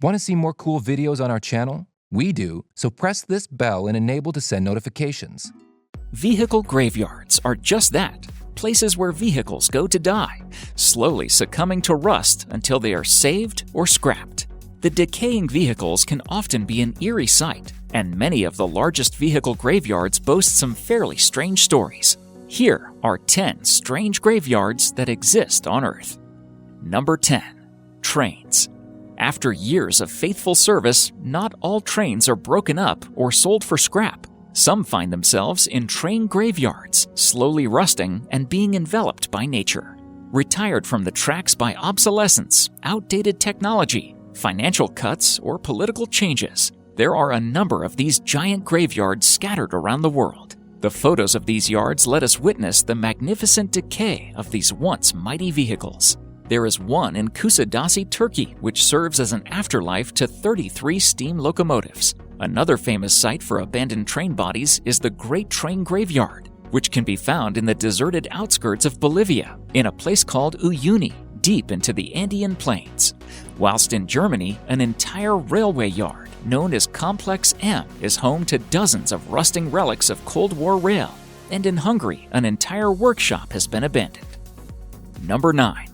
Want to see more cool videos on our channel? We do, so press this bell and enable to send notifications. Vehicle graveyards are just that, places where vehicles go to die, slowly succumbing to rust until they are saved or scrapped. The decaying vehicles can often be an eerie sight, and many of the largest vehicle graveyards boast some fairly strange stories. Here are 10 strange graveyards that exist on Earth. Number 10. Trains. After years of faithful service, not all trains are broken up or sold for scrap. Some find themselves in train graveyards, slowly rusting and being enveloped by nature. Retired from the tracks by obsolescence, outdated technology, financial cuts, or political changes, there are a number of these giant graveyards scattered around the world. The photos of these yards let us witness the magnificent decay of these once mighty vehicles. There is one in Kusadasi, Turkey, which serves as an afterlife to 33 steam locomotives. Another famous site for abandoned train bodies is the Great Train Graveyard, which can be found in the deserted outskirts of Bolivia, in a place called Uyuni, deep into the Andean plains. Whilst in Germany, an entire railway yard, known as Complex M, is home to dozens of rusting relics of Cold War rail. And in Hungary, an entire workshop has been abandoned. Number 9.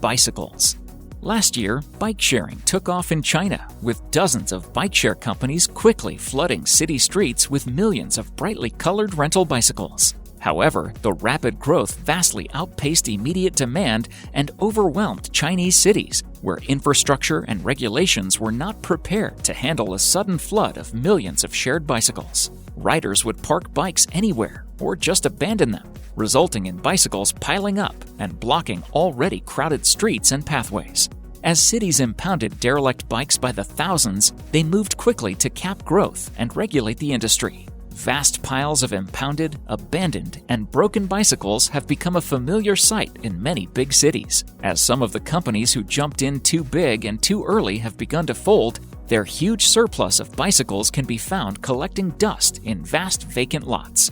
Bicycles. Last year, bike sharing took off in China, with dozens of bike share companies quickly flooding city streets with millions of brightly colored rental bicycles. However, the rapid growth vastly outpaced immediate demand and overwhelmed Chinese cities, where infrastructure and regulations were not prepared to handle a sudden flood of millions of shared bicycles. Riders would park bikes anywhere or just abandon them, resulting in bicycles piling up and blocking already crowded streets and pathways. As cities impounded derelict bikes by the thousands, they moved quickly to cap growth and regulate the industry. Vast piles of impounded, abandoned, and broken bicycles have become a familiar sight in many big cities. As some of the companies who jumped in too big and too early have begun to fold, their huge surplus of bicycles can be found collecting dust in vast vacant lots.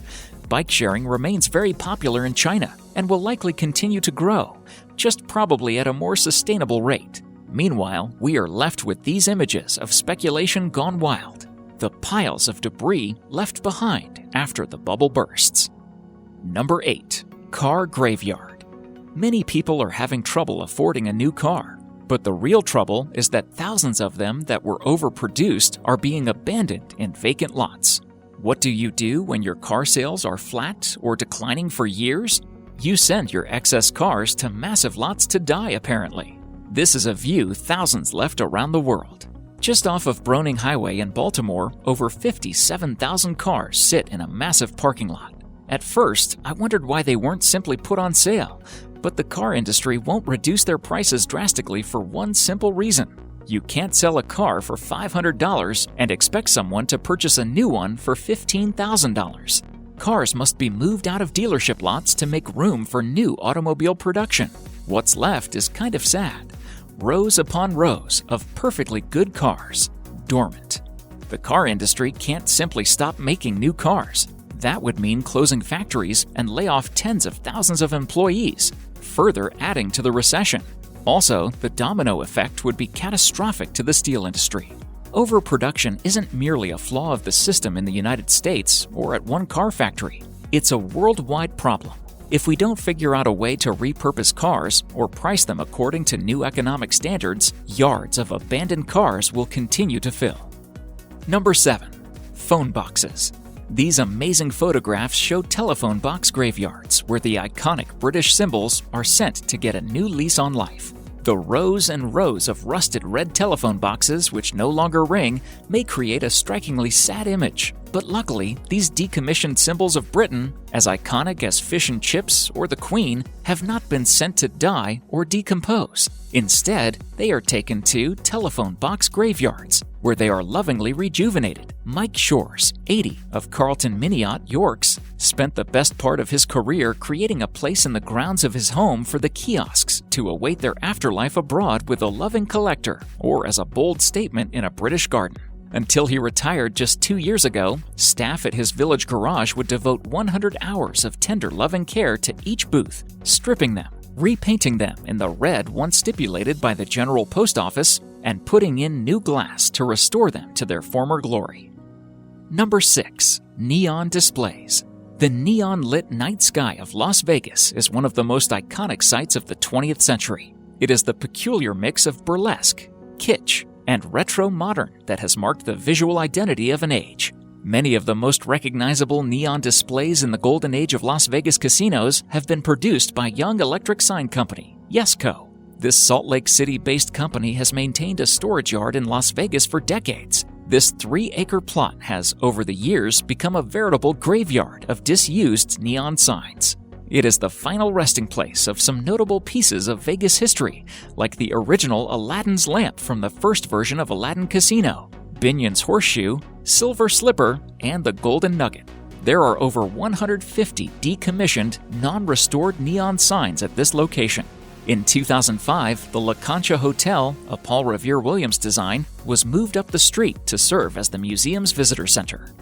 Bike sharing remains very popular in China and will likely continue to grow, just probably at a more sustainable rate. Meanwhile, we are left with these images of speculation gone wild. The piles of debris left behind after the bubble bursts. Number 8. Car graveyard. Many people are having trouble affording a new car, but the real trouble is that thousands of them that were overproduced are being abandoned in vacant lots. What do you do when your car sales are flat or declining for years? You send your excess cars to massive lots to die, apparently. This is a view thousands left around the world. Just off of Browning Highway in Baltimore, over 57,000 cars sit in a massive parking lot. At first, I wondered why they weren't simply put on sale, but the car industry won't reduce their prices drastically for one simple reason. You can't sell a car for $500 and expect someone to purchase a new one for $15,000. Cars must be moved out of dealership lots to make room for new automobile production. What's left is kind of sad. Rows upon rows of perfectly good cars, dormant. The car industry can't simply stop making new cars. That would mean closing factories and lay off tens of thousands of employees, further adding to the recession. Also, the domino effect would be catastrophic to the steel industry. Overproduction isn't merely a flaw of the system in the United States or at one car factory. It's a worldwide problem. If we don't figure out a way to repurpose cars or price them according to new economic standards, yards of abandoned cars will continue to fill. Number 7. Phone boxes. These amazing photographs show telephone box graveyards where the iconic British symbols are sent to get a new lease on life. The rows and rows of rusted red telephone boxes which no longer ring may create a strikingly sad image, but luckily, these decommissioned symbols of Britain, as iconic as fish and chips or the Queen, have not been sent to die or decompose. Instead, they are taken to telephone box graveyards, where they are lovingly rejuvenated. Mike Shores, 80, of Carlton Miniot, Yorks, spent the best part of his career creating a place in the grounds of his home for the kiosks to await their afterlife abroad with a loving collector, or as a bold statement in a British garden. Until he retired just 2 years ago, staff at his village garage would devote 100 hours of tender loving care to each booth, stripping them, repainting them in the red once stipulated by the General Post Office, and putting in new glass to restore them to their former glory. Number 6. Neon displays. The neon-lit night sky of Las Vegas is one of the most iconic sights of the 20th century. It is the peculiar mix of burlesque, kitsch, and retro-modern that has marked the visual identity of an age. Many of the most recognizable neon displays in the golden age of Las Vegas casinos have been produced by young electric sign company, Yesco. This Salt Lake City-based company has maintained a storage yard in Las Vegas for decades. This 3-acre plot has, over the years, become a veritable graveyard of disused neon signs. It is the final resting place of some notable pieces of Vegas history, like the original Aladdin's lamp from the first version of Aladdin Casino, Binion's horseshoe, Silver Slipper, and the Golden Nugget. There are over 150 decommissioned, non-restored neon signs at this location. In 2005, the La Concha Hotel, a Paul Revere Williams design, was moved up the street to serve as the museum's visitor center.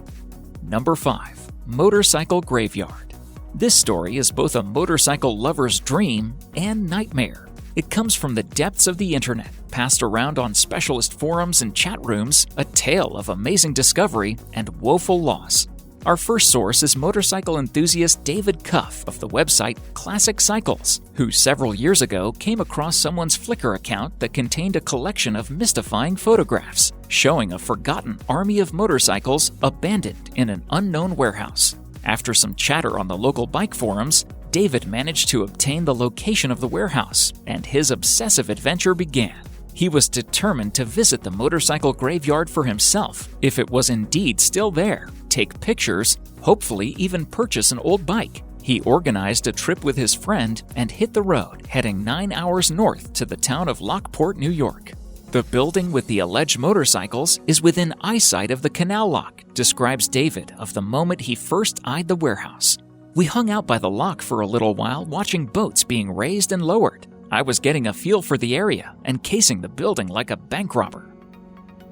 Number 5. Motorcycle Graveyard. This story is both a motorcycle lover's dream and nightmare. It comes from the depths of the internet, passed around on specialist forums and chat rooms, a tale of amazing discovery and woeful loss. Our first source is motorcycle enthusiast David Cuff of the website Classic Cycles, who several years ago came across someone's Flickr account that contained a collection of mystifying photographs showing a forgotten army of motorcycles abandoned in an unknown warehouse. After some chatter on the local bike forums, David managed to obtain the location of the warehouse, and his obsessive adventure began. He was determined to visit the motorcycle graveyard for himself, if it was indeed still there, take pictures, hopefully even purchase an old bike. He organized a trip with his friend and hit the road, heading 9 hours north to the town of Lockport, New York. The building with the alleged motorcycles is within eyesight of the canal lock, describes David of the moment he first eyed the warehouse. We hung out by the lock for a little while watching boats being raised and lowered. I was getting a feel for the area and casing the building like a bank robber.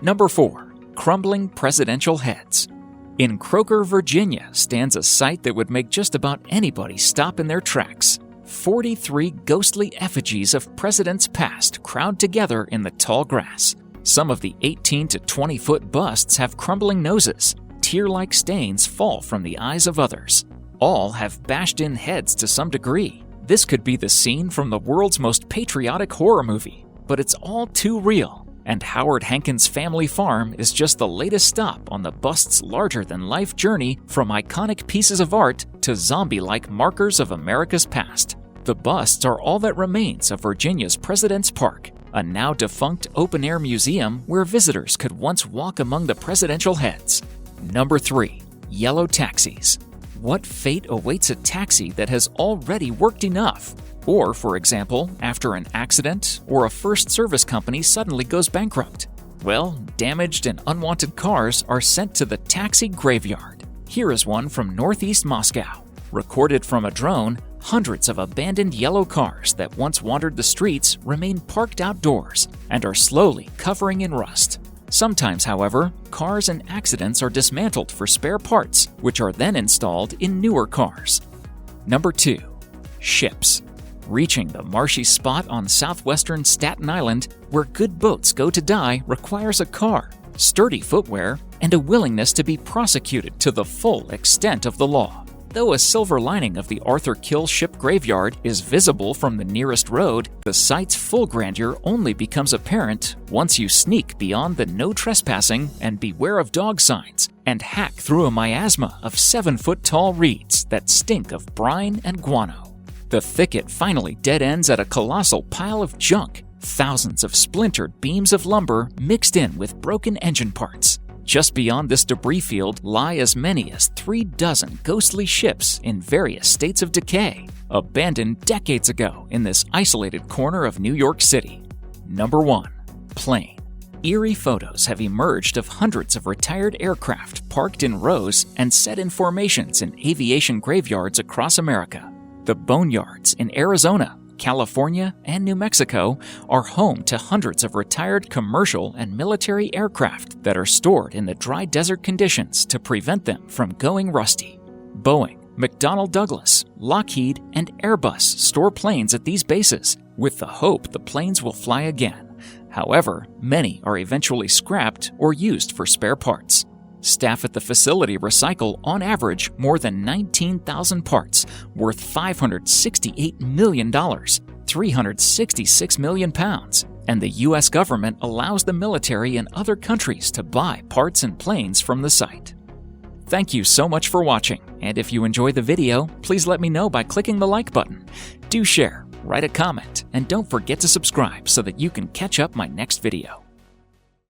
Number 4. Crumbling presidential heads. In Croker, Virginia stands a sight that would make just about anybody stop in their tracks. 43 ghostly effigies of presidents past crowd together in the tall grass. Some of the 18 to 20-foot busts have crumbling noses. Tear-like stains fall from the eyes of others. All have bashed-in heads to some degree. This could be the scene from the world's most patriotic horror movie, but it's all too real, and Howard Hankins' family farm is just the latest stop on the bust's larger-than-life journey from iconic pieces of art to zombie-like markers of America's past. The busts are all that remains of Virginia's President's Park, a now-defunct open-air museum where visitors could once walk among the presidential heads. Number 3. Yellow taxis. What fate awaits a taxi that has already worked enough? Or, for example, after an accident or a first service company suddenly goes bankrupt? Well, damaged and unwanted cars are sent to the taxi graveyard. Here is one from northeast Moscow. Recorded from a drone, hundreds of abandoned yellow cars that once wandered the streets remain parked outdoors and are slowly covering in rust. Sometimes, however, cars and accidents are dismantled for spare parts, which are then installed in newer cars. Number 2. Ships. Reaching the marshy spot on southwestern Staten Island, where good boats go to die, requires a car, sturdy footwear, and a willingness to be prosecuted to the full extent of the law. Though a silver lining of the Arthur Kill ship graveyard is visible from the nearest road, the site's full grandeur only becomes apparent once you sneak beyond the no trespassing and beware of dog signs and hack through a miasma of 7-foot-tall reeds that stink of brine and guano. The thicket finally dead ends at a colossal pile of junk, thousands of splintered beams of lumber mixed in with broken engine parts. Just beyond this debris field lie as many as 36 ghostly ships in various states of decay, abandoned decades ago in this isolated corner of New York City. Number 1. Plane. Eerie photos have emerged of hundreds of retired aircraft parked in rows and set in formations in aviation graveyards across America. The boneyards in Arizona, California, and New Mexico are home to hundreds of retired commercial and military aircraft that are stored in the dry desert conditions to prevent them from going rusty. Boeing, McDonnell Douglas, Lockheed, and Airbus store planes at these bases with the hope the planes will fly again. However, many are eventually scrapped or used for spare parts. Staff at the facility recycle, on average, more than 19,000 parts worth $568 million, 366 million pounds, and the U.S. government allows the military and other countries to buy parts and planes from the site. Thank you so much for watching, and if you enjoyed the video, please let me know by clicking the like button. Do share, write a comment, and don't forget to subscribe so that you can catch up my next video.